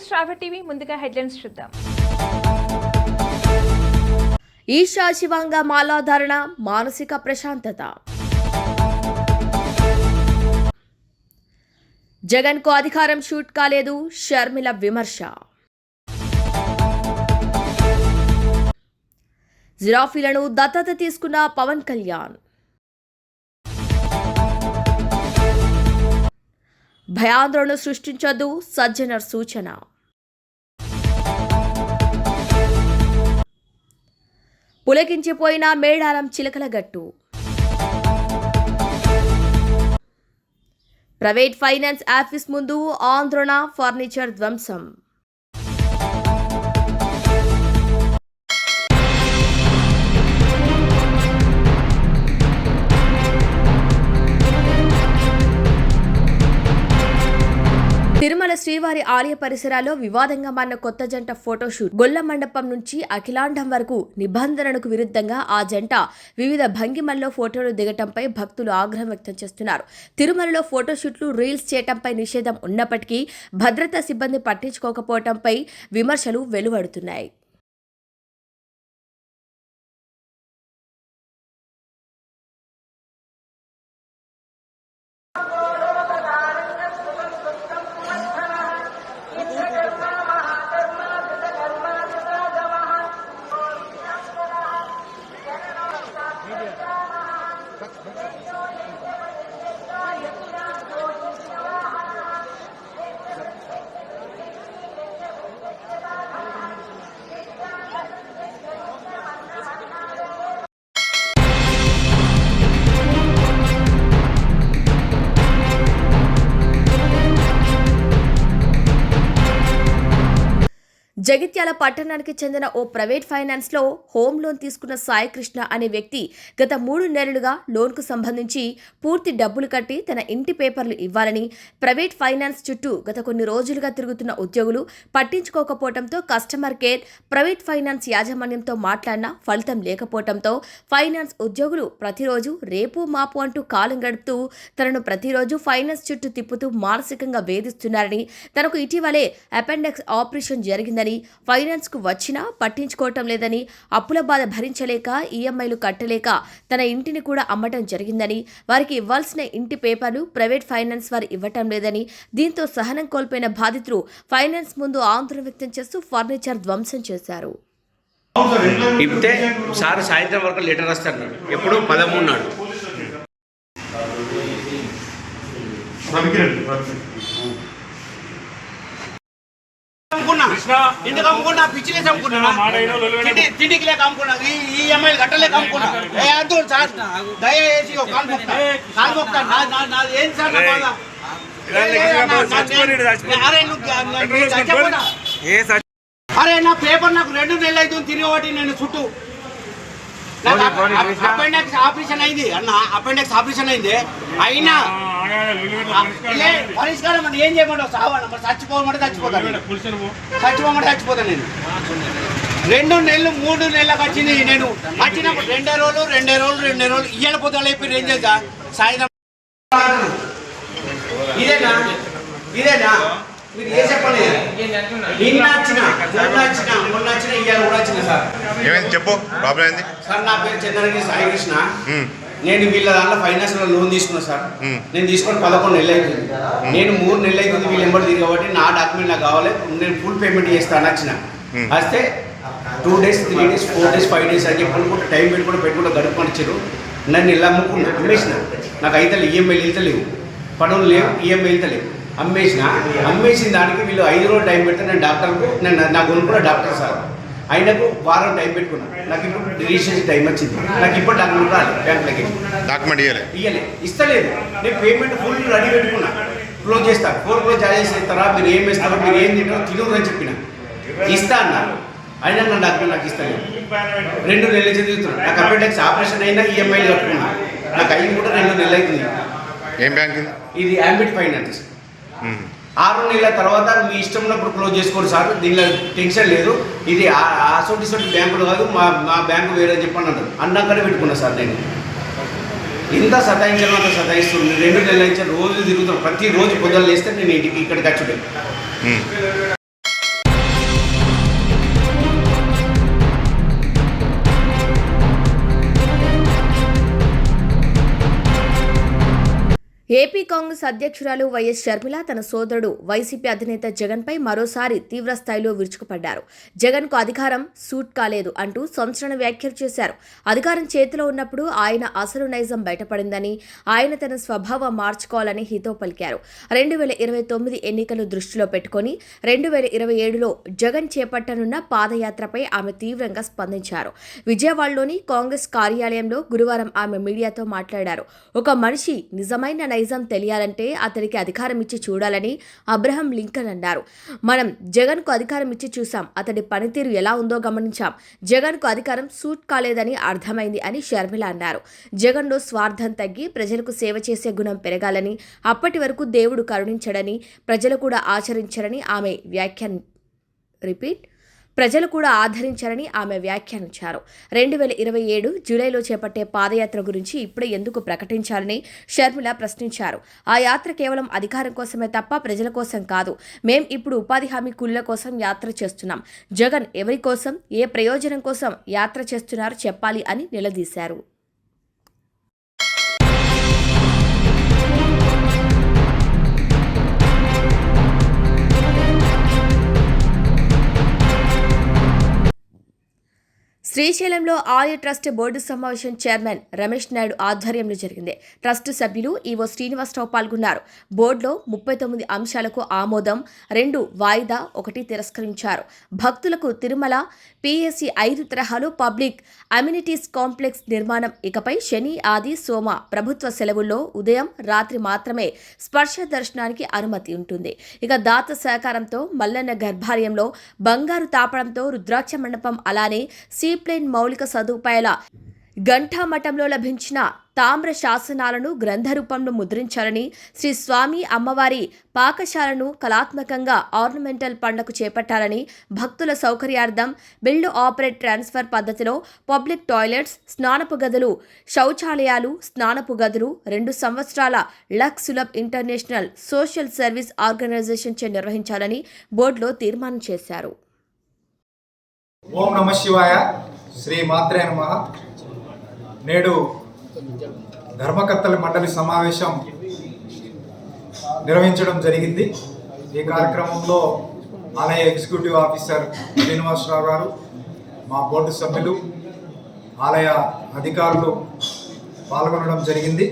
శ్రావ్య TV ముందుగా headlines చూద్దాం. ఈశా శివంగా మాలాధారణ మానసిక ప్రశాంతత. జగన్ కు అధికారం షూట్ కాలేదు, షర్మిల విమర్శ. జిరాఫీలను దత్తత తీసుకున్న పవన్ కళ్యాణ్. భయాందోళన సృష్టించొద్దు, సజ్జనర్ సూచన. పులకించిపోయిన Medaram Chilakalagattu. Private finance office ముందు ఆందోళన, ఫర్నిచర్ ధ్వంసం. తిరుమల శ్రీవారి ఆలయ పరిసరాల్లో వివాదంగా మారిన కొత్త జంట ఫోటోషూట్. గొల్ల మండపం నుంచి అఖిలాండం వరకు నిబంధనలకు విరుద్ధంగా ఆ జంట వివిధ భంగిమల్లో ఫోటోలు దిగటంపై భక్తులు ఆగ్రహం వ్యక్తం చేస్తున్నారు. తిరుమలలో ఫోటోషూట్లు, రీల్స్ చేయటంపై నిషేధం ఉన్నప్పటికీ భద్రతా సిబ్బంది పట్టించుకోకపోవటంపై విమర్శలు వెలువడుతున్నాయి. జగిత్యాల పట్టణానికి చెందిన ఓ ప్రైవేట్ ఫైనాన్స్ లో హోమ్ లోన్ తీసుకున్న సాయి కృష్ణ అనే వ్యక్తి గత 3 నెలలుగా లోన్కు సంబంధించి పూర్తి డబ్బులు కట్టి తన ఇంటి పేపర్లు ఇవ్వాలని ప్రైవేట్ ఫైనాన్స్ చుట్టూ గత కొన్ని రోజులుగా తిరుగుతున్న ఉద్యోగులు పట్టించుకోకపోవడంతో కస్టమర్ కేర్, ప్రైవేట్ ఫైనాన్స్ యాజమాన్యంతో మాట్లాడినా ఫలితం లేకపోవడంతో ఫైనాన్స్ ఉద్యోగులు ప్రతిరోజు రేపు మాపు అంటూ కాలం గడుపుతూ తనను ప్రతిరోజు ఫైనాన్స్ చుట్టూ తిప్పుతూ మానసికంగా వేధిస్తున్నారని, తనకు ఇటీవలే అపెండిక్స్ ఆపరేషన్ జరిగిందని, ఫైనాన్స్ కు వచ్చినా పట్టించుకోవటం లేదని, అప్పుల బాధ భరించలేక ఈఎంఐలు కట్టలేక తన ఇంటిని కూడా అమ్మటం జరిగిందని, వారికి ఇవ్వాల్సిన ఇంటి పేపర్లు ప్రైవేట్ ఫైనాన్స్ వారు ఇవ్వటం లేదని, దీంతో సహనం కోల్పోయిన బాధితులు ఫైనాన్స్ ముందు ఆందోళన వ్యక్తం చేస్తూ ఫర్నిచర్ ధ్వంసం చేశారు. ఇప్పితే సార్ సాయంత్రం వరకు లెటర్ వస్తారు. ఎప్పుడు 13 నాడు ఎందుకు అమ్ముకున్నా? పిచ్చిలేసి అమ్ముకున్నా, తిండికి లేక అమ్ముకున్నా, ఈఎంఐలు కట్టలేక అమ్ముకున్నా. సార్ దయచేసి కాలు మొక్తా. ఏం సార్ అరే నా పేపర్ నాకు 2 నెలలు అవుతుంది తిరిగి ఒకటి నేను చుట్టూ. అపెండిక్స్ ఆపరేషన్ అయింది అన్న, అపెండిక్స్ ఆపరేషన్ అయింది. అయినా పరిష్కారం అంటే ఏం చేయమంటావు? సావాను మరి, చచ్చిపోమంటే చచ్చిపోతాను, చచ్చిపోమంటే చచ్చిపోతాను. నేను 2 నెలలు 3 నెలలకు వచ్చింది. నేను వచ్చినప్పుడు 2 రోజులు ఇయ్యాల పొద్దులు అయిపోయి ఏం చేద్దా సాయంత్రం. ఇదేనా మీరు ఏ చెప్పండి. నిన్న వచ్చిన మొన్న వచ్చిన ఇయ్యాల కూడా వచ్చిన సార్. ఏమైంది చెప్పు, ప్రాబ్లం ఏంది? సార్ నా పేరు చంద్రగిరి సాయి కృష్ణ. నేను వీళ్ళ దాంట్లో ఫైనాన్స్ లో లోన్ తీసుకున్నా సార్. నేను తీసుకొని 11 నెలలు అవుతుంది. నేను 3 నెలలు అవుతుంది వీళ్ళు ఎంబడి తిరిగి కాబట్టి నా డాక్యుమెంట్ నాకు కావాలి, నేను ఫుల్ పేమెంట్ చేస్తాను వచ్చిన. వస్తే 2 days 3 days 4 days 5 days అని చెప్పి టైం పెట్టుకుంటూ గడుపుకొని వచ్చారు. నన్ను ఇలా అమ్మేసిన. నాకు అయితే ఈఎంఐలు వెళ్తలేవు, పనులు లేవు, ఈఎంఐ వెళ్తలేవు. అమ్మేసిన దానికి వీళ్ళు 5 రోజులు టైం పెడితే నేను డాక్టర్కు నాకు కొనుక్కున్న డాక్టర్ సార్ ఆయనకు వారం టైం పెట్టుకున్నాను. నాకు ఇప్పుడు రిజిస్ట్రేషన్ టైం వచ్చింది. నాకు ఇప్పుడు డాక్యుమెంట్ రాలేదు, బ్యాంకులకి డాక్యుమెంట్ ఇవ్వలేదు, ఇస్తలేదు. నేను పేమెంట్ ఫుల్ రెడీ పెట్టుకున్నా, క్లోజ్ చేస్తాను. 4 క్లోజ్ చార్జెస్ ఇస్తారా, మీరు ఏం ఇస్తారో, మీరు ఏం తింటారో తినరు అని చెప్పిన. ఇస్తా అన్నారు. అయినా నా డాక్యుమెంట్ నాకు ఇస్తాను. 2 నెలలు చదువుతున్నాను. నాకు అపెండిక్స్ ఆపరేషన్ అయినా ఈఎంఐలు కట్టుకున్నా. నాకు అయ్యి కూడా 2 నెలలు అవుతుంది. ఏం బ్యాంక్ ఇది? Ambit finance. 6 నెలల తర్వాత మీ ఇష్టం ఉన్నప్పుడు క్లోజ్ చేసుకోండి సార్, దీనిలో టెన్షన్ లేదు. ఇది అసోటి బ్యాంకులు కాదు, మా బ్యాంకు వేరే చెప్పండి అంటారు. అన్నాకనే పెట్టుకున్నా సార్. నేను ఇంత సతాయించడం అంత సతాయిస్తుంది. 2 నెలల నుంచి రోజు తిరుగుతాను. ప్రతిరోజు పొద్దున్న లేస్తే నేను ఇక్కడికి వచ్చుంటాను. ఏపీ కాంగ్రెస్ అధ్యక్షురాలు వైఎస్ షర్మిల తన సోదరుడు వైసీపీ అధినేత జగన్పై మరోసారి తీవ్రస్థాయిలో విరుచుకుపడ్డారు. జగన్కు అధికారం సూట్ కాలేదు అంటూ సంచలన వ్యాఖ్యలు చేశారు. అధికారం చేతిలో ఉన్నప్పుడు ఆయన అసలు నైజం బయటపడిందని, ఆయన తన స్వభావం మార్చుకోవాలని హితో పలికారు. 2029 ఎన్నికలు దృష్టిలో పెట్టుకుని 2027లో జగన్ చేపట్టనున్న పాదయాత్రపై ఆమె తీవ్రంగా స్పందించారు. విజయవాడలోని కాంగ్రెస్ కార్యాలయంలో గురువారం ఆమె మీడియాతో మాట్లాడారు. ఒక మనిషి నిజమైన నైజం తెలియాలంటే అతడికి అధికారం ఇచ్చి చూడాలని అబ్రహం లింకన్ అన్నారు. మనం జగన్కు అధికారం ఇచ్చి చూసాం. అతడి పనితీరు ఎలా ఉందో గమనించాం. జగన్కు అధికారం సూట్ కాలేదని అర్థమైంది అని షర్మిల అన్నారు. జగన్లో స్వార్థం తగ్గి ప్రజలకు సేవ చేసే గుణం పెరగాలని, అప్పటి వరకు దేవుడు కరుణించడని, ప్రజలు కూడా ఆచరించరని ఆమె ప్రజలు కూడా ఆదరించారని ఆమె వ్యాఖ్యానించారు. 2027 జూలైలో చేపట్టే పాదయాత్ర గురించి ఇప్పుడే ఎందుకు ప్రకటించాలని షర్మిల ప్రశ్నించారు. ఆ యాత్ర కేవలం అధికారం కోసమే తప్ప ప్రజల కోసం కాదు. మేం ఇప్పుడు ఉపాధి హామీ కూలీల కోసం యాత్ర చేస్తున్నాం. జగన్ ఎవరి కోసం, ఏ ప్రయోజనం కోసం యాత్ర చేస్తున్నారో చెప్పాలి అని నిలదీశారు. శ్రీశైలంలో ఆలయ ట్రస్ట్ బోర్డు సమావేశం చైర్మన్ రమేష్ నాయుడు ఆధ్వర్యంలో జరిగింది. ట్రస్ట్ సభ్యులు ఈవో శ్రీనివాసరావు పాల్గొన్నారు. బోర్డులో 39 అంశాలకు ఆమోదం, 2 వాయిదా, 1 తిరస్కరించారు. భక్తులకు తిరుమల PSC 5 తరహాలో పబ్లిక్ అమ్యూనిటీస్ కాంప్లెక్స్ నిర్మాణం ఇకపై శని, ఆది, సోమ ప్రభుత్వ సెలవుల్లో ఉదయం, రాత్రి మాత్రమే స్పర్శ దర్శనానికి అనుమతి ఉంటుంది. ఇక దాత సహకారంతో మల్లన్న గర్భాలయంలో బంగారు తాపడంతో రుద్రాక్ష మండపం, అలానే సీప్లేన్ మౌలిక సదుపాయాల ఘంటామఠంలో లభించిన తామ్ర శాసనాలను గ్రంథ రూపంలో ముద్రించాలని, శ్రీ స్వామి అమ్మవారి పాకశాలను కళాత్మకంగా ఆర్నమెంటల్ పండ్లకు చేపట్టాలని, భక్తుల సౌకర్యార్థం బిల్డ్ ఆపరేట్ ట్రాన్స్ఫర్ పద్ధతిలో పబ్లిక్ టాయిలెట్స్, స్నానపు గదులు, శౌచాలయాలు, స్నానపు గదులు 2 సంవత్సరాల లక్ Sulabh international social service organisation చే నిర్వహించాలని బోర్డులో తీర్మానం చేశారు. ఓం నమ శివాయ, శ్రీ మాత్రే నమః. నేడు ధర్మకర్తల మండలి సమావేశం నిర్వహించడం జరిగింది. ఈ కార్యక్రమంలో ఆలయ ఎగ్జిక్యూటివ్ ఆఫీసర్ శ్రీనివాసరావు గారు, మా బోర్డు సభ్యులు, ఆలయ అధికారులు పాల్గొనడం జరిగింది.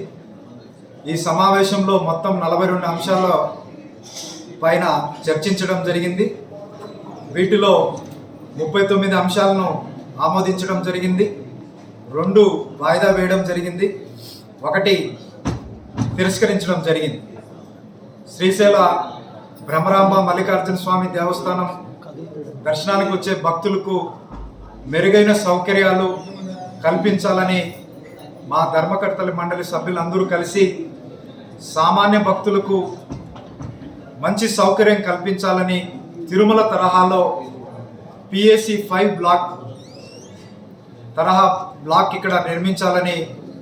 ఈ సమావేశంలో మొత్తం 42 అంశాల పైన చర్చించడం జరిగింది. వీటిలో 39 అంశాలను ఆమోదించడం జరిగింది, 2 వాయిదా వేయడం జరిగింది, 1 తిరస్కరించడం జరిగింది. శ్రీశైల బ్రహ్మరాంబ మల్లికార్జున స్వామి దేవస్థానం దర్శనానికి వచ్చే భక్తులకు మెరుగైన సౌకర్యాలు కల్పించాలని మా ధర్మకర్తల మండలి సభ్యులందరూ కలిసి సామాన్య భక్తులకు మంచి సౌకర్యం కల్పించాలని తిరుమల తరహాలో PSC 5 బ్లాక్ తరహా బ్లాక్ ఇక్కడ నిర్మించాలని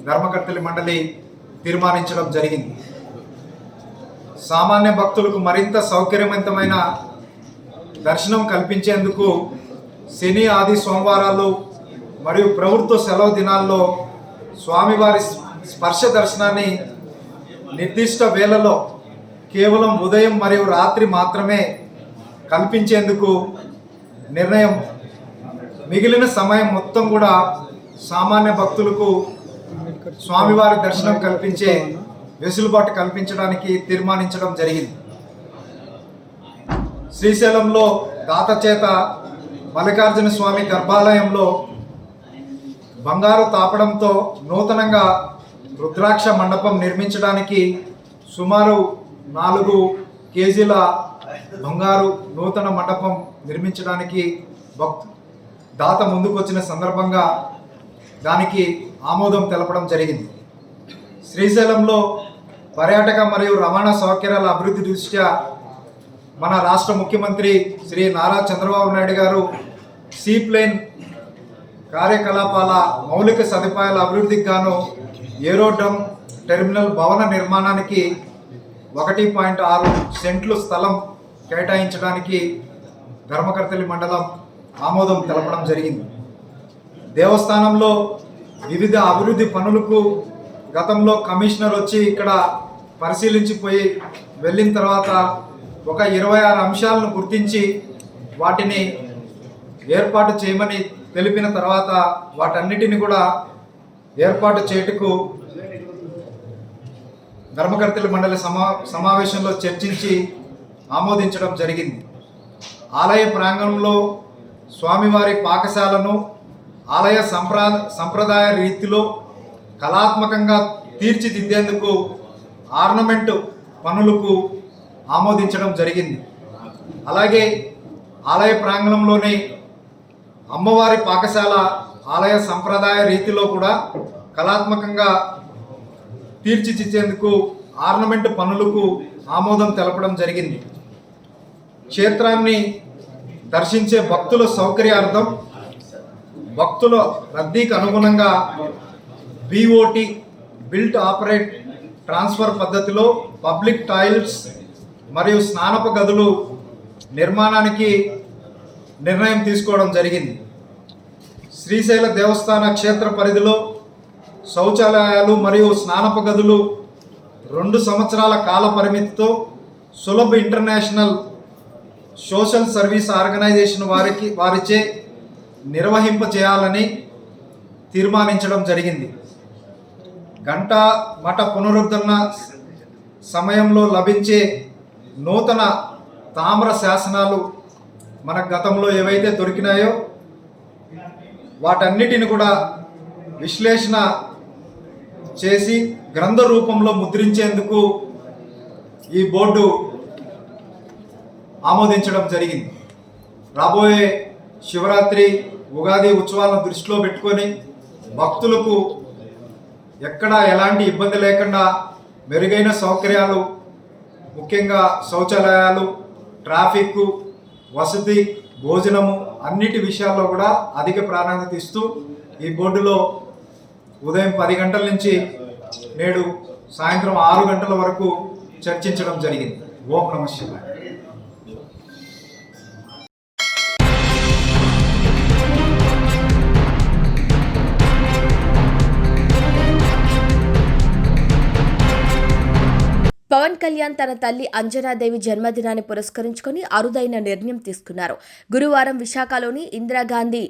ధర్మకర్తల మండలి తీర్మానించడం జరిగింది. సామాన్య భక్తులకు మరింత సౌకర్యవంతమైన దర్శనం కల్పించేందుకు శని, ఆది, సోమవారాలు మరియు ప్రభుత్వ సెలవు దినాల్లో స్వామివారి స్పర్శ దర్శనాన్ని నిర్దిష్ట వేళలో కేవలం ఉదయం మరియు రాత్రి మాత్రమే కల్పించేందుకు నిర్ణయం. మిగిలిన సమయం మొత్తం కూడా సామాన్య భక్తులకు స్వామివారి దర్శనం కల్పించే వెసులుబాటు కల్పించడానికి తీర్మానించడం జరిగింది. శ్రీశైలంలో దాత చేత మల్లికార్జున స్వామి గర్భాలయంలో బంగారు తాపడంతో నూతనంగా రుద్రాక్ష మండపం నిర్మించడానికి సుమారు 4 కేజీల బంగారు నూతన మండపం నిర్మించడానికి దాత ముందుకు వచ్చిన సందర్భంగా దానికి ఆమోదం తెలపడం జరిగింది. శ్రీశైలంలో పర్యాటక మరియు రవాణా సౌకర్యాల అభివృద్ధి దృష్ట్యా మన రాష్ట్ర ముఖ్యమంత్రి శ్రీ నారా చంద్రబాబు నాయుడు గారు సీప్లేన్ కార్యకలాపాల మౌలిక సదుపాయాల అభివృద్ధికి గాను ఏరోడ్రమ్ టెర్మినల్ భవన నిర్మాణానికి 1.6 సెంట్లు స్థలం కేటాయించడానికి ధర్మకర్తలి మండలం ఆమోదం తెలపడం జరిగింది. దేవస్థానంలో వివిధ అభివృద్ధి పనులకు గతంలో కమిషనర్ వచ్చి ఇక్కడ పరిశీలించిపోయి వెళ్ళిన తర్వాత ఒక 26 అంశాలను గుర్తించి వాటిని ఏర్పాటు చేయమని తెలిపిన తర్వాత వాటన్నిటిని కూడా ఏర్పాటు చేయుటకు ధర్మకర్తల మండలి సమావేశంలో చర్చించి ఆమోదించడం జరిగింది. ఆలయ ప్రాంగణంలో స్వామివారి పాకశాలను ఆలయ సంప్రదాయ రీతిలో కళాత్మకంగా తీర్చిదిద్దేందుకు ఆర్నమెంటు పనులకు ఆమోదించడం జరిగింది. అలాగే ఆలయ ప్రాంగణంలోని అమ్మవారి పాకశాల ఆలయ సంప్రదాయ రీతిలో కూడా కళాత్మకంగా తీర్చిదిద్దేందుకు ఆర్నమెంట్ పనులకు ఆమోదం తెలపడం జరిగింది. క్షేత్రాన్ని దర్శించే భక్తుల సౌకర్యార్థం భక్తుల రద్దీకి అనుగుణంగా BOT బిల్ట్ ఆపరేట్ ట్రాన్స్ఫర్ పద్ధతిలో పబ్లిక్ టాయిలెట్స్ మరియు స్నానపు గదులు నిర్మాణానికి నిర్ణయం తీసుకోవడం జరిగింది. శ్రీశైల దేవస్థాన క్షేత్ర పరిధిలో శౌచాలయాలు మరియు స్నానపు గదులు 2 సంవత్సరాల కాల పరిమితితో Sulabh international social service organisation వారిచే నిర్వహింపచేయాలని తీర్మానించడం జరిగింది. గంటా మఠ పునరుద్ధరణ సమయంలో లభించే నూతన తామ్ర శాసనాలు మన గతంలో ఏవైతే దొరికినాయో వాటన్నిటిని కూడా విశ్లేషణ చేసి గ్రంథ రూపంలో ముద్రించేందుకు ఈ బోర్డు ఆమోదించడం జరిగింది. రాబోయే శివరాత్రి ఉగాది ఉత్సవాలను దృష్టిలో పెట్టుకొని భక్తులకు ఎక్కడా ఎలాంటి ఇబ్బంది లేకుండా మెరుగైన సౌకర్యాలు, ముఖ్యంగా శౌచాలయాలు, ట్రాఫిక్, వసతి, భోజనము అన్నిటి విషయాల్లో కూడా అధిక ప్రాధాన్యత ఇస్తూ ఈ బోర్డులో ఉదయం 10 గంటల నుంచి నేడు సాయంత్రం 6 గంటల వరకు చర్చించడం జరిగింది. ఓం నమః శివాయ. పవన్ కళ్యాణ్ తన తల్లి అంజనాదేవి జన్మదినాన్ని పురస్కరించుకొని అరుదైన నిర్ణయం తీసుకున్నారు. గురువారం విశాఖలోని ఇందిరాగాంధీ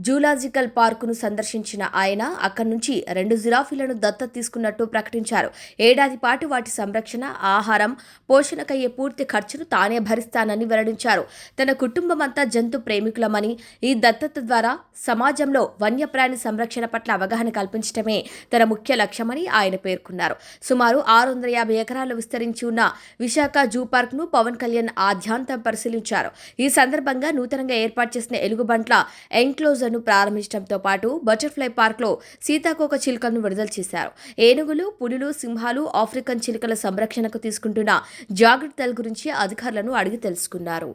జూలాజికల్ పార్కును సందర్శించిన ఆయన అక్కడి నుంచి 2 జిరాఫీలను దత్తత తీసుకున్నట్టు ప్రకటించారు. ఏడాది పాటు వాటి సంరక్షణ, ఆహారం, పోషణకయ్యే పూర్తి ఖర్చును తానే భరిస్తానని వెల్లడించారు. తన కుటుంబమంతా జంతు ప్రేమికులమని, ఈ దత్తత ద్వారా సమాజంలో వన్యప్రాణి సంరక్షణ పట్ల అవగాహన కల్పించడమే తన ముఖ్య లక్ష్యమని ఆయన పేర్కొన్నారు. సుమారు 650 ఎకరాల్లో విస్తరించి ఉన్న విశాఖ జూ పార్క్ ను పవన్ కళ్యాణ్ ఆద్యాంతం పరిశీలించారు. ఈ సందర్భంగా నూతనంగా ఏర్పాటు చేసిన ఎలుగుబంట్ల ఎంక్లోజర్ ను ప్రారంభించడంతో పాటు బటర్ఫ్లై పార్క్ లో సీతాకోక చిలుకలను విడుదల చేశారు. ఏనుగులు, పులులు, సింహాలు, ఆఫ్రికన్ చిలుకల సంరక్షణకు తీసుకుంటున్న జాగ్రత్తల గురించి అధికారులను అడిగి తెలుసుకున్నారు.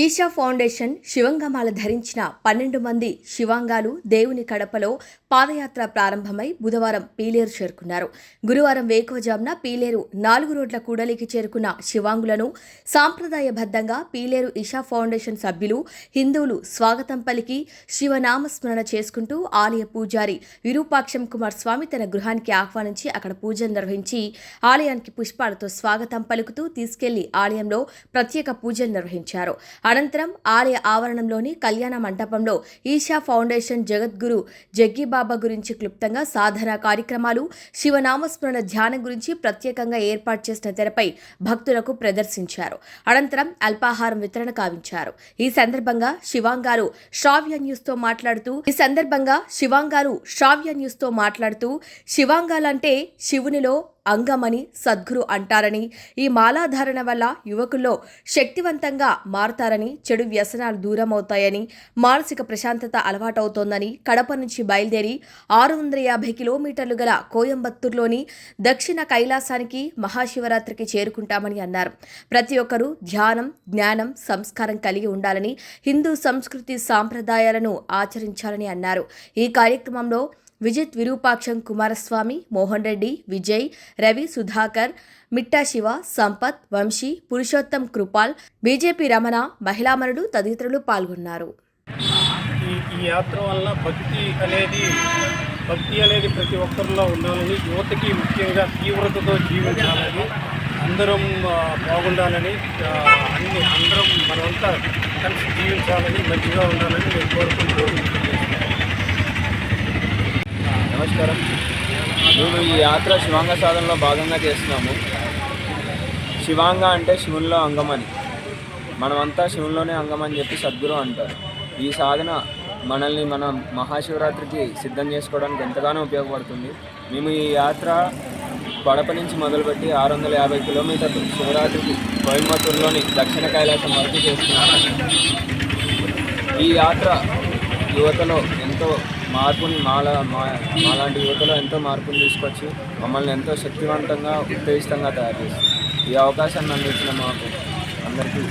ఈషా ఫౌండేషన్ శివంగమాల ధరించిన 12 మంది శివాంగాలు దేవుని కడపలో పాదయాత్ర ప్రారంభమై బుధవారం పీలేరు చేరుకున్నారు. గురువారం వేకువజామున పీలేరు 4 రోడ్ల కూడలికి చేరుకున్న శివాంగులను సాంప్రదాయబద్ధంగా పీలేరు ఈషా ఫౌండేషన్ సభ్యులు, హిందువులు స్వాగతం పలికి శివనామస్మరణ చేసుకుంటూ ఆలయ పూజారి విరూపాక్షం కుమార్ స్వామి తన గృహానికి ఆహ్వానించి అక్కడ పూజలు నిర్వహించి ఆలయానికి పుష్పాలతో స్వాగతం పలుకుతూ తీసుకెళ్లి ఆలయంలో ప్రత్యేక పూజలు నిర్వహించారు. అనంతరం ఆలయ ఆవరణంలోని కళ్యాణ మంటపంలో ఈషా ఫౌండేషన్ జగద్గురు జగ్గిబాబా గురించి క్లుప్తంగా సాధన కార్యక్రమాలు, శివనామస్మరణ ధ్యానం గురించి ప్రత్యేకంగా ఏర్పాటు చేసిన తెరపై భక్తులకు ప్రదర్శించారు. అనంతరం అల్పాహారం వితరణ కావించారు. ఈ సందర్భంగా శివాంగారు శ్రావ్య న్యూస్తో మాట్లాడుతూ శివాంగాలంటే శివునిలో అంగమని సద్గురు అంటారని, ఈ మాలాధారణ వల్ల యువకుల్లో శక్తివంతంగా మారతారని, చెడు వ్యసనాలు దూరమవుతాయని, మానసిక ప్రశాంతత అలవాటవుతోందని, కడప నుంచి బయలుదేరి 650 కిలోమీటర్లు గల కోయంబత్తూరులోని దక్షిణ కైలాసానికి మహాశివరాత్రికి చేరుకుంటామని అన్నారు. ప్రతి ఒక్కరూ ధ్యానం, జ్ఞానం, సంస్కారం కలిగి ఉండాలని, హిందూ సంస్కృతి సాంప్రదాయాలను ఆచరించాలని అన్నారు. ఈ కార్యక్రమంలో విజిత్ విరూపాక్షం కుమారస్వామి, మోహన్ రెడ్డి, విజయ్, రవి, సుధాకర్, మిట్టా శివ, సంపత్, వంశీ, పురుషోత్తం కృపాల్, బీజేపీ రమణ, మహిళామణుడు తదితరులు పాల్గొన్నారు. ఈ యాత్ర వల్ల భక్తి అనేది ప్రతి ఒక్కరిలో ఉండాలని, యువతకి ముఖ్యంగా తీవ్రతతో జీవించాలని, అందరం బాగుండాలని, అందరం మనమంతా కలిసి జీవించాలని, మంచిగా ఉండాలని నేను కోరుకుంటూ. నమస్కారం. మేము ఈ యాత్ర శివాంగ సాధనలో భాగంగా చేస్తున్నాము. శివాంగ అంటే శివునిలో అంగమని, మనమంతా శివునిలోనే అంగమని చెప్పి సద్గురు అంటారు. ఈ సాధన మనల్ని మనం మహాశివరాత్రికి సిద్ధం చేసుకోవడానికి ఎంతగానో ఉపయోగపడుతుంది. మేము ఈ యాత్ర కడప నుంచి మొదలుపెట్టి 650 కిలోమీటర్లు శివరాత్రికి కోయంబత్తూరులోని దక్షిణ కైలాసం వరకు చేస్తున్నాము. ఈ యాత్ర యువతలో ఎంతో మార్పుని మాలాంటి యువతలో ఎంతో మార్పుని తీసుకొచ్చి మమ్మల్ని ఎంతో శక్తివంతంగా ఉత్తేజితంగా తయారు చేస్తుంది. ఈ అవకాశాన్ని అందించిన మాకు అందరికీ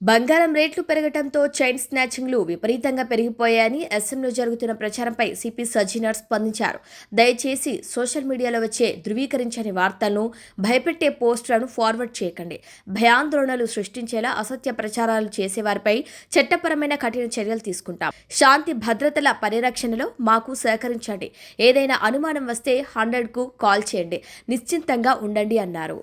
బంగారం రేట్లు పెరగడంతో చైన్ స్నాచింగ్లు విపరీతంగా పెరిగిపోయాయని అసెంబ్లీలో జరుగుతున్న ప్రచారంపై సిపి సజ్జనార్ స్పందించారు. దయచేసి సోషల్ మీడియాలో వచ్చే ధృవీకరించని వార్తలను, భయపెట్టే పోస్టులను ఫార్వర్డ్ చేయకండి. భయాందోళనలు సృష్టించేలా అసత్య ప్రచారాలు చేసేవారిపై చట్టపరమైన కఠిన చర్యలు తీసుకుంటాం. శాంతి భద్రతల పరిరక్షణలో మాకు సహకరించండి. ఏదైనా అనుమానం వస్తే 100కు కాల్ చేయండి. నిశ్చింతంగా ఉండండి అన్నారు.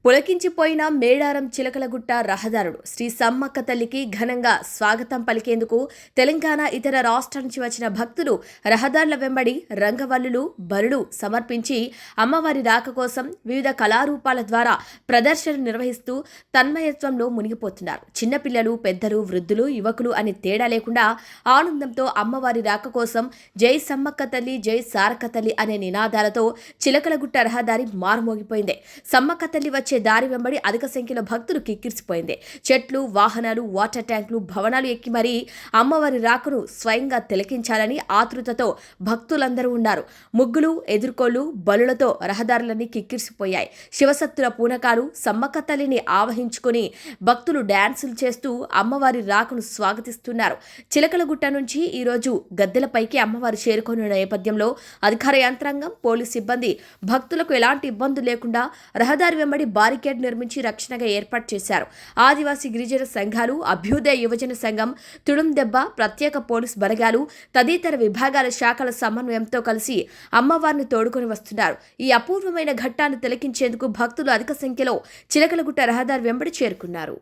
పులకించిపోయిన మేడారం చిలకలగుట్ట రహదారుడు శ్రీ సమ్మక్క తల్లికి ఘనంగా స్వాగతం పలికేందుకు తెలంగాణ ఇతర రాష్ట్రాల నుంచి వచ్చిన భక్తులు రహదారుల వెంబడి రంగవల్లులు, బలులు సమర్పించి అమ్మవారి రాక కోసం వివిధ కళారూపాల ద్వారా ప్రదర్శనలు నిర్వహిస్తూ తన్మయత్వంలో మునిగిపోతున్నారు. చిన్నపిల్లలు, పెద్దలు, వృద్ధులు, యువకులు అని తేడా లేకుండా ఆనందంతో అమ్మవారి రాక కోసం జై సమ్మక్క తల్లి, జై సారక్క తల్లి అనే నినాదాలతో చిలకలగుట్ట రహదారి మారుమోగిపోయింది. సమ్మక్క తల్లి వచ్చే దారి వెంబడి అధిక సంఖ్యలో భక్తులు కిక్కిరిసిపోయింది. చెట్లు, వాహనాలు, వాటర్ ట్యాంకులు, భవనాలు ఎక్కి మరీ అమ్మవారి రాకను స్వయంగా తిలకించాలని ఆతృతతో భక్తులందరూ ఉన్నారు. ముగ్గులు, ఎదుర్కోళ్లు, బలులతో రహదారులన్నీ కిక్కిరిసిపోయాయి. శివశక్తుల పూనకాలు, సమ్మక్క తల్లిని ఆవహించుకుని భక్తులు డ్యాన్సులు చేస్తూ అమ్మవారి రాకను స్వాగతిస్తున్నారు. చిలకలగుట్ట నుంచి ఈరోజు గద్దెలపైకి అమ్మవారు చేరుకున్న నేపథ్యంలో అధికార యంత్రాంగం, పోలీసు సిబ్బంది భక్తులకు ఎలాంటి ఇబ్బందులు లేకుండా రహదారి వెంబడి బారికేడ్ నిర్మించి రక్షణగా ఏర్పాటు చేశారు. ఆదివాసీ గిరిజన సంఘాలు, అభ్యుదయ యువజన సంఘం, తుడుం దెబ్బ, ప్రత్యేక పోలీసు బలగాలు తదితర విభాగాల శాఖల సమన్వయంతో కలిసి అమ్మవారిని తోడుకొని వస్తున్నారు. ఈ అపూర్వమైన ఘట్టాన్ని తిలకించేందుకు భక్తులు అధిక సంఖ్యలో చిలకలగుట్ట రహదారి వెంబడి చేరుకున్నారు.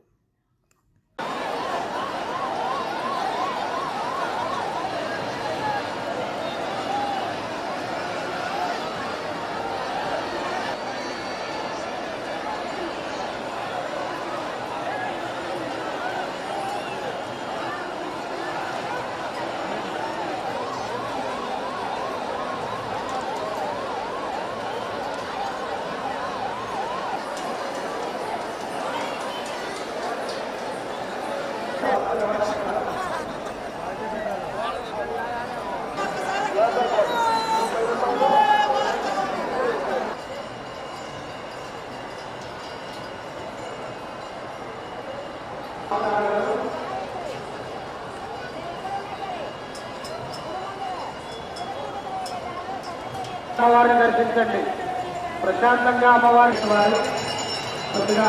అమ్మవారిని దర్శించండి. ప్రశాంతంగా అమ్మవారికి వారు కొద్దిగా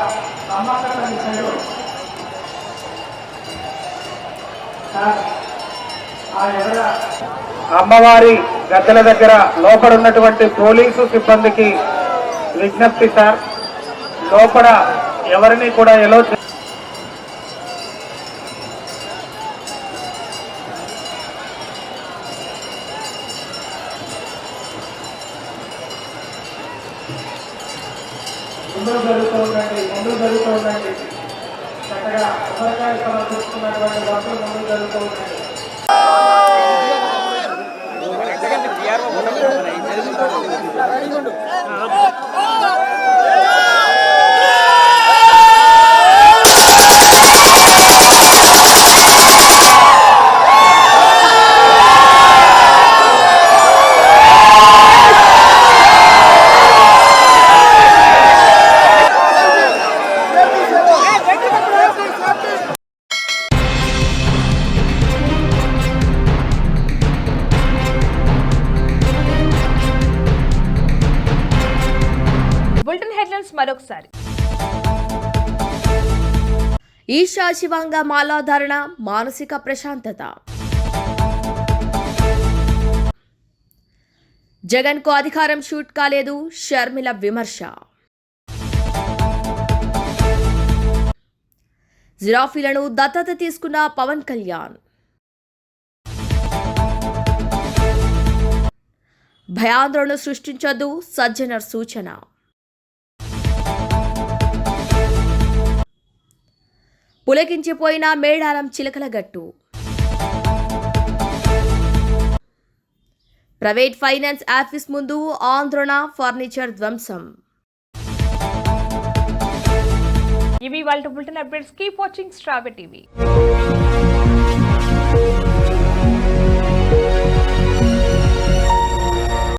అమ్మవారి గద్దెల దగ్గర లోపల ఉన్నటువంటి పోలీసు సిబ్బందికి విజ్ఞప్తి సార్, లోపల ఎవరిని కూడా ఎలో ముందుకు జరుగుతూ ఉండండి. చక్కగా కొబ్బరికాయ సమర్పిస్తున్నటువంటి భక్తులు ముందుకు జరుగుతూ ఉండండి. హెడ్లైన్స్ మరొకసారి. ఈషా శివాంగ మాలాధారణ మానసిక ప్రశాంతత. జగన్కు అధికారం షూట్ కాలేదు, షర్మిల విమర్శ. జిరాఫీలను దత్తత తీసుకున్న పవన్ కళ్యాణ్. భయాందోళన సృష్టించొద్దు, సజ్జనర్ సూచన. పులకించిపోయిన Medaram Chilakalagattu. Private finance office ముందు ఆందోళన, ఫర్నిచర్ ధ్వంసం. ఇవి వాళ్ళ బులెటిన్ అప్డేట్స్. కీప్ వాచింగ్ స్ట్రాబె టీవీ.